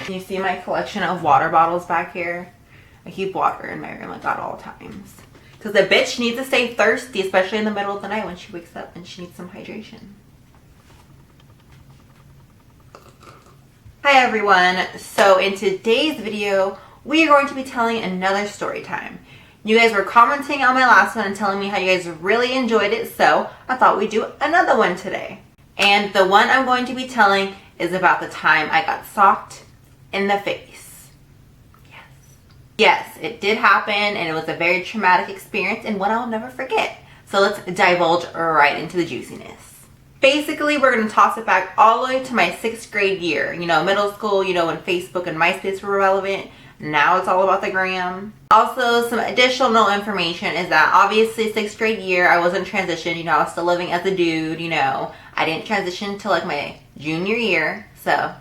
You see my collection of water bottles back here? I keep water in my room like at all times. Because the bitch needs to stay thirsty, especially in the middle of the night when she wakes up and she needs some hydration. Hi everyone. So in today's video, we are going to be telling another story time. You guys were commenting on my last one and telling me how you guys really enjoyed it, so I thought we'd do another one today. And the one I'm going to be telling is about the time I got socked in the face. Yes, it did happen, and it was a very traumatic experience and one I'll never forget. So let's divulge right into the juiciness. Basically, we're going to toss it back all the way to my 6th grade year. You know, middle school, you know, when Facebook and MySpace were relevant. Now it's all about the gram. Also, some additional information is that obviously 6th grade year, I wasn't transitioned. You know, I was still living as a dude, you know. I didn't transition till like my junior year, so.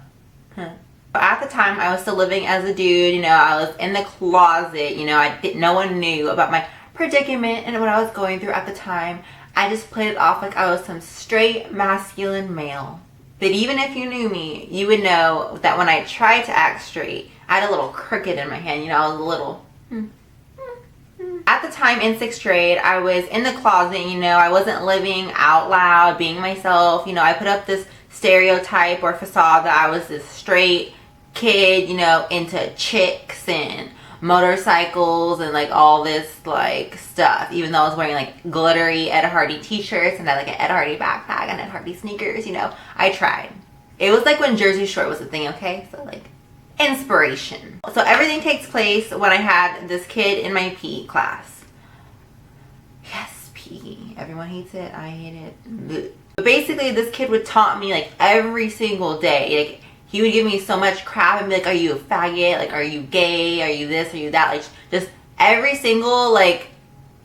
At the time, I was still living as a dude, you know, I was in the closet, you know, no one knew about my predicament and what I was going through at the time. I just played it off like I was some straight masculine male. But even if you knew me, you would know that when I tried to act straight, I had a little crooked in my hand, you know, I was a little... At the time in 6th grade, I was in the closet, you know, I wasn't living out loud, being myself, you know, I put up this stereotype or facade that I was this straight kid, you know, into chicks and motorcycles and like all this like stuff, even though I was wearing like glittery Ed Hardy t-shirts and I had like an Ed Hardy backpack and Ed Hardy sneakers, you know, I tried. It was like when Jersey Shore was a thing, okay? So like inspiration. So everything takes place when I had this kid in my PE class. Yes, PE. Everyone hates it. I hate it. Blech. But basically, this kid would taunt me like every single day. Like he would give me so much crap and be like, "Are you a faggot? Like, are you gay? Are you this? Are you that?" Like just every single like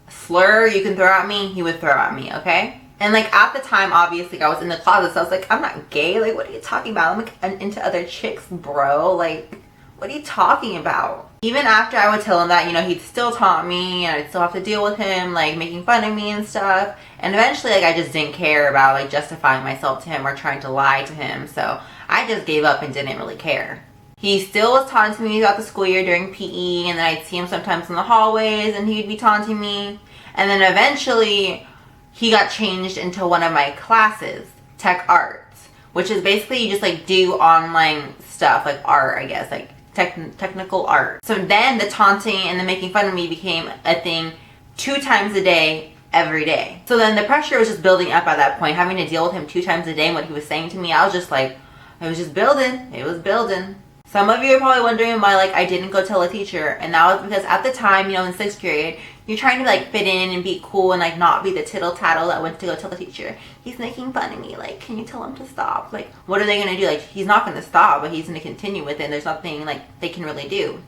slur you can throw at me, he would throw at me. Okay. And like at the time, obviously, I was in the closet, so I was like, I'm not gay. Like, what are you talking about? I'm like, I'm into other chicks, bro. Like, what are you talking about? Even after I would tell him that, you know, he'd still taunt me and I'd still have to deal with him, like, making fun of me and stuff. And eventually, like, I just didn't care about, like, justifying myself to him or trying to lie to him. So I just gave up and didn't really care. He still was taunting me throughout the school year during PE, and then I'd see him sometimes in the hallways and he'd be taunting me. And then eventually... he got changed into one of my classes, tech arts, which is basically you just like do online stuff, like art, I guess, like technical art. So then the taunting and the making fun of me became a thing 2 times a day, every day. So then the pressure was just building up at that point, having to deal with him 2 times a day and what he was saying to me. I was just like, it was just building. It was building. Some of you are probably wondering why like I didn't go tell a teacher, and that was because at the time, you know, in 6th grade, you're trying to like fit in and be cool and like not be the tittle tattle that went to go tell the teacher. He's making fun of me. Like, can you tell him to stop? Like, what are they gonna do? Like, he's not gonna stop, but he's gonna continue with it. And there's nothing like they can really do.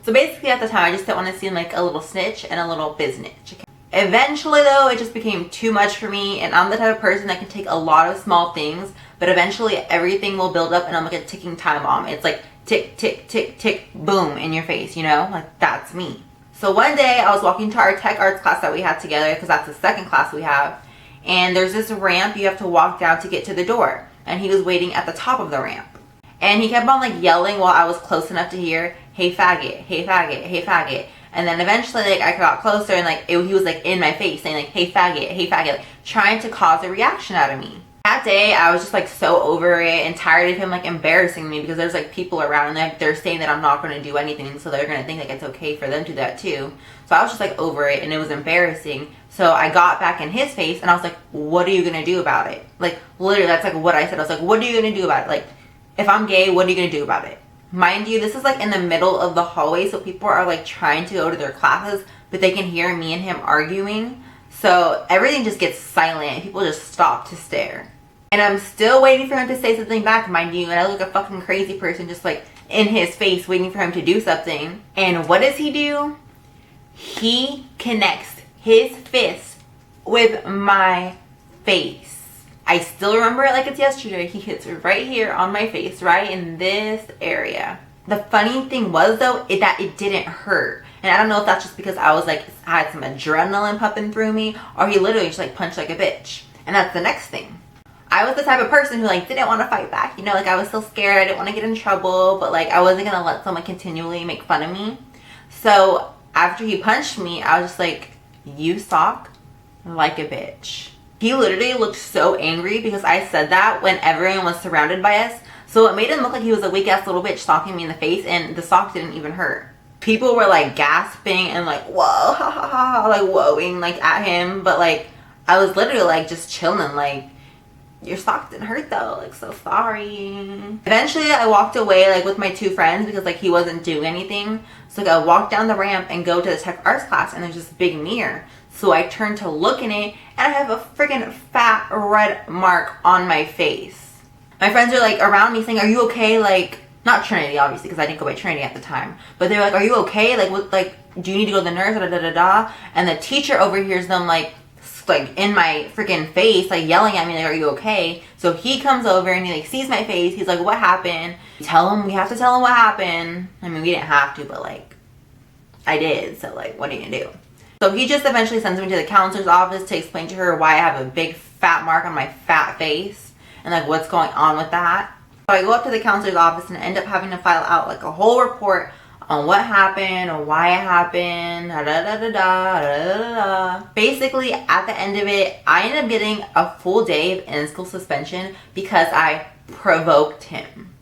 So basically, at the time, I just didn't want to seem like a little snitch and a little biznitch. Okay? Eventually, though, it just became too much for me, and I'm the type of person that can take a lot of small things, but eventually everything will build up, and I'm like a ticking time bomb. It's like tick, tick, tick, tick, boom in your face. You know, like that's me. So one day I was walking to our tech arts class that we had together, because that's the 2nd class we have. And there's this ramp you have to walk down to get to the door. And he was waiting at the top of the ramp. And he kept on like yelling while I was close enough to hear, "Hey faggot, hey faggot, hey faggot." And then eventually like I got closer and like he was like in my face saying like, "Hey faggot, like trying to cause a reaction out of me. That day I was just like so over it and tired of him like embarrassing me, because there's like people around and like they're saying that I'm not going to do anything, so they're going to think like it's okay for them to do that too. So I was just like over it and it was embarrassing. So I got back in his face and I was like, what are you going to do about it? Like literally that's like what I said. I was like, what are you going to do about it? Like if I'm gay, what are you going to do about it? Mind you, this is like in the middle of the hallway, so people are like trying to go to their classes, but they can hear me and him arguing. So everything just gets silent. People just stop to stare. And I'm still waiting for him to say something back, mind you. And I look like a fucking crazy person just like in his face waiting for him to do something. And what does he do? He connects his fist with my face. I still remember it like it's yesterday. He hits right here on my face, right in this area. The funny thing was though, that it didn't hurt. And I don't know if that's just because I was like, I had some adrenaline pumping through me, or he literally just like punched like a bitch. And that's the next thing. I was the type of person who like didn't want to fight back, you know, like I was still scared, I didn't want to get in trouble, but like I wasn't gonna let someone continually make fun of me. So after he punched me, I was just like, you suck like a bitch. He literally looked so angry because I said that when everyone was surrounded by us. So it made him look like he was a weak ass little bitch socking me in the face, and the sock didn't even hurt. People were like gasping and like, whoa, ha ha ha, like whoaing like at him, but like I was literally like just chilling, like, your sock didn't hurt though, like, so sorry. Eventually I walked away like with my two friends because like he wasn't doing anything. So like, I walked down the ramp and go to the tech arts class, and there's this big mirror. So I turned to look in it, and I have a freaking fat red mark on my face. My friends are like around me saying, are you okay? Like, not Trinity obviously because I didn't go by Trinity at the time, but they were like, are you okay? Like, what, like, do you need to go to the nurse? Da, da, da, da. And the teacher overhears them like in my freaking face, like yelling at me like, are you okay? So he comes over and he like sees my face. He's like, what happened? We have to tell him what happened. I mean, we didn't have to, but like I did, so like what are you gonna do? So he just eventually sends me to the counselor's office to explain to her why I have a big fat mark on my fat face and like what's going on with that. So I go up to the counselor's office and end up having to file out like a whole report on what happened or why it happened, da da da da da da da da. Basically, at the end of it, I ended up getting a full day of in-school suspension because I provoked him.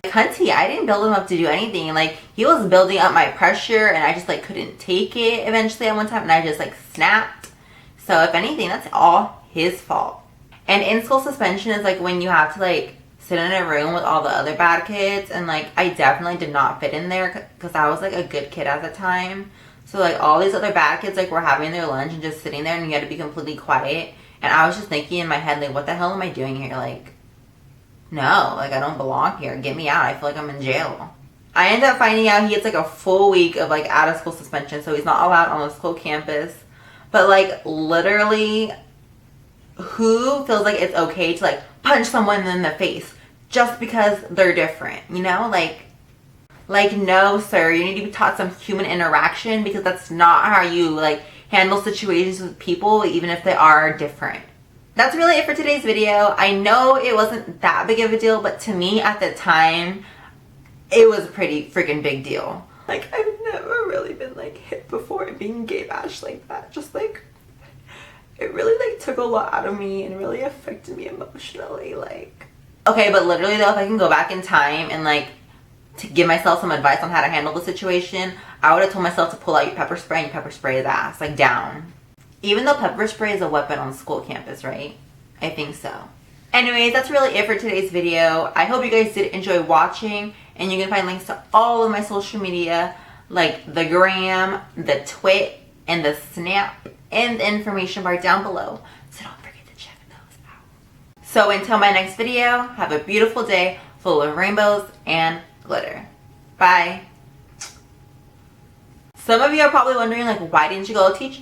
Like, hunty, I didn't build him up to do anything. Like, he was building up my pressure, and I just like couldn't take it eventually at one time, and I just like snapped. So if anything, that's all his fault. And in-school suspension is like when you have to like sit in a room with all the other bad kids, and like I definitely did not fit in there because I was like a good kid at the time. So like all these other bad kids like were having their lunch and just sitting there, and you had to be completely quiet, and I was just thinking in my head like, what the hell am I doing here? Like, no, like I don't belong here, get me out, I feel like I'm in jail. I ended up finding out he gets like a full week of like out of school suspension, so he's not allowed on the school campus. But like literally, who feels like it's okay to like punch someone in the face just because they're different, you know? Like no sir, you need to be taught some human interaction, because that's not how you like handle situations with people, even if they are different. That's really it for today's video. I know it wasn't that big of a deal, but to me at the time it was a pretty freaking big deal. Like, I've never really been like hit before and being gay bashed like that. Just like, it really like took a lot out of me and really affected me emotionally. Like, okay, but literally though, if I can go back in time and like to give myself some advice on how to handle the situation, I would have told myself to pull out your pepper spray and pepper spray his ass, like down. Even though pepper spray is a weapon on school campus, right? I think so. Anyways, that's really it for today's video. I hope you guys did enjoy watching, and you can find links to all of my social media, like the gram, the twit, and the snap in the information bar down below. So don't forget to check those out. So until my next video, have a beautiful day full of rainbows and glitter. Bye. Some of you are probably wondering, like, why didn't you go teach?